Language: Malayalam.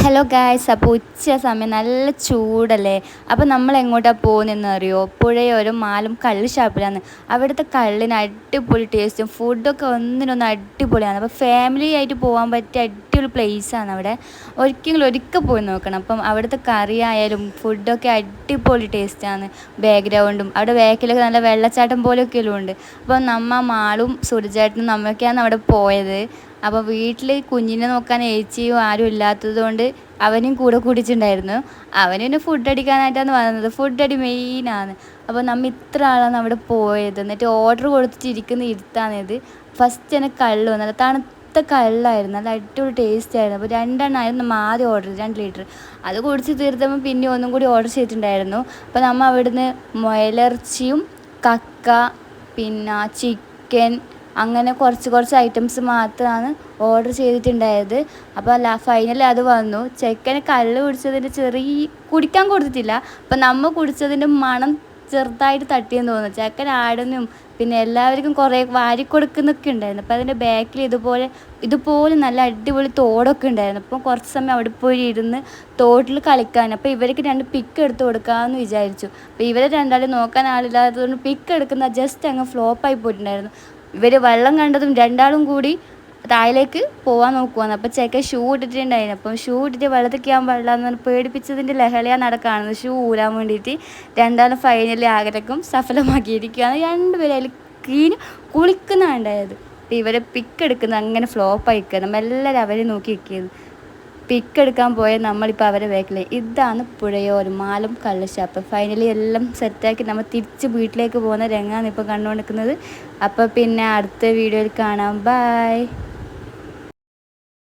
ഹലോ ഗായ്സ്, അപ്പോൾ ഉച്ച സമയം നല്ല ചൂടല്ലേ. അപ്പോൾ നമ്മൾ എങ്ങോട്ടാണ് പോകുന്നതെന്ന് അറിയോ? പുഴയോരം മാലും കള്ള് ഷാപ്പിലാണ്. അവിടുത്തെ കള്ളിന് അടിപൊളി ടേസ്റ്റും ഫുഡൊക്കെ ഒന്നിനൊന്ന് അടിപൊളിയാണ്. അപ്പോൾ ഫാമിലി ആയിട്ട് പോകാൻ പറ്റിയ അടിപൊളി പ്ലേസാണ് അവിടെ. ഒരിക്കൽ പോയി നോക്കണം. അപ്പം അവിടുത്തെ കറി ആയാലും ഫുഡൊക്കെ അടിപൊളി ടേസ്റ്റാണ്. ബാക്ക്ഗ്രൗണ്ടും അവിടെ ബാക്കിലൊക്കെ നല്ല വെള്ളച്ചാട്ടം പോലെയൊക്കെയെല്ലാം ഉണ്ട്. അപ്പോൾ മാളും സുരജേട്ടനും നമ്മയൊക്കെയാണ് അവിടെ പോയത്. അപ്പോൾ വീട്ടിൽ കുഞ്ഞിനെ നോക്കാൻ ഏച്ചിയും ആരും ഇല്ലാത്തത് കൊണ്ട് അവനും കൂടെ കൂടിയിട്ടുണ്ടായിരുന്നു. അവന് പിന്നെ ഫുഡ് അടിക്കാനായിട്ടാണ് വന്നത്. ഫുഡ് അടി മെയിനാണ്. അപ്പോൾ ഇത്ര ആളാണ് അവിടെ പോയത്. എന്നിട്ട് ഓർഡർ കൊടുത്തിട്ടിരിക്കുന്ന ഇരുത്താണിത്. ഫസ്റ്റ് തന്നെ കള്ള് വന്നത് തണുത്ത കള്ളായിരുന്നു. നല്ല അടിപൊളി ടേസ്റ്റ് ആയിരുന്നു. അപ്പോൾ 2 ആയിരുന്നു ആദ്യം ഓർഡർ 2 ലിറ്റർ. അത് കുടിച്ച് തീർത്തപ്പോൾ പിന്നെ ഒന്നും കൂടി ഓർഡർ ചെയ്തിട്ടുണ്ടായിരുന്നു. അപ്പോൾ അവിടുന്ന് മുയലിറച്ചിയും കക്ക പിന്നെ ചിക്കൻ അങ്ങനെ കുറച്ച് ഐറ്റംസ് മാത്രമാണ് ഓർഡർ ചെയ്തിട്ടുണ്ടായത്. അപ്പോൾ ഫൈനലി അത് വന്നു. ചെക്കന് കള്ള് കുടിച്ചതിൻ്റെ കുടിക്കാൻ കൊടുത്തിട്ടില്ല. അപ്പം കുടിച്ചതിൻ്റെ മണം ചെറുതായിട്ട് തട്ടിയെന്ന് തോന്നുന്നു. ചെക്കൻ ആടുന്നും പിന്നെ എല്ലാവർക്കും കുറേ വാരിക്കൊടുക്കുന്നൊക്കെ ഉണ്ടായിരുന്നു. അപ്പോൾ അതിൻ്റെ ബാക്കിൽ ഇതുപോലെ നല്ല അടിപൊളി തോടൊക്കെ ഉണ്ടായിരുന്നു. അപ്പം കുറച്ച് സമയം അവിടെ പോയി ഇരുന്ന് തോട്ടിൽ കളിക്കാൻ. അപ്പോൾ ഇവർക്ക് 2 പിക്ക് എടുത്ത് കൊടുക്കാമെന്ന് വിചാരിച്ചു. അപ്പോൾ ഇവരെ രണ്ടാളും നോക്കാൻ ആളില്ലാത്തതുകൊണ്ട് പിക്ക് എടുക്കുന്ന ജസ്റ്റ് അങ്ങ് ഫ്ലോപ്പായി പോയിട്ടുണ്ടായിരുന്നു. ഇവർ വെള്ളം കണ്ടതും രണ്ടാളും കൂടി താഴേക്ക് പോകാൻ നോക്കുവാണ്. അപ്പോൾ ചെക്കൻ ഷൂ ഇട്ടിട്ടുണ്ടായിരുന്നു. അപ്പം ഷൂ ഇട്ടിട്ട് വെള്ളത്തേക്ക് ആകാൻ പാടില്ലാന്ന് പറഞ്ഞ് പേടിപ്പിച്ചതിൻ്റെ ലഹളയാണ് നടക്കുകയാണെന്ന്. ഷൂ ഊരാൻ വേണ്ടിയിട്ട് രണ്ടാളും ഫൈനലി ആഗ്രഹം സഫലമാക്കിയിരിക്കുകയാണ്. 2 പേരും അതിൽ കുളിക്കുന്നതാണ് ഉണ്ടായത്. അപ്പോൾ ഇവരെ പിക്ക് എടുക്കുന്നത് അങ്ങനെ ഫ്ലോപ്പായിക്കുക. നമ്മളെല്ലാവരും അവരെ നോക്കി നിൽക്കുന്നത്. പിക്ക് എടുക്കാൻ പോയ നമ്മളിപ്പോൾ അവരെ ബാക്കിൽ. ഇതാണ് പുഴയോരം മാലും കള്ള് ഷാപ്പ്. ഫൈനലി എല്ലാം സെറ്റാക്കി നമ്മൾ തിരിച്ച് വീട്ടിലേക്ക് പോകുന്ന രംഗമാണ് ഇപ്പോൾ കണ്ടുകൊണ്ടിരിക്കുന്നത്. അപ്പോൾ പിന്നെ അടുത്ത വീഡിയോയിൽ കാണാം. ബൈ.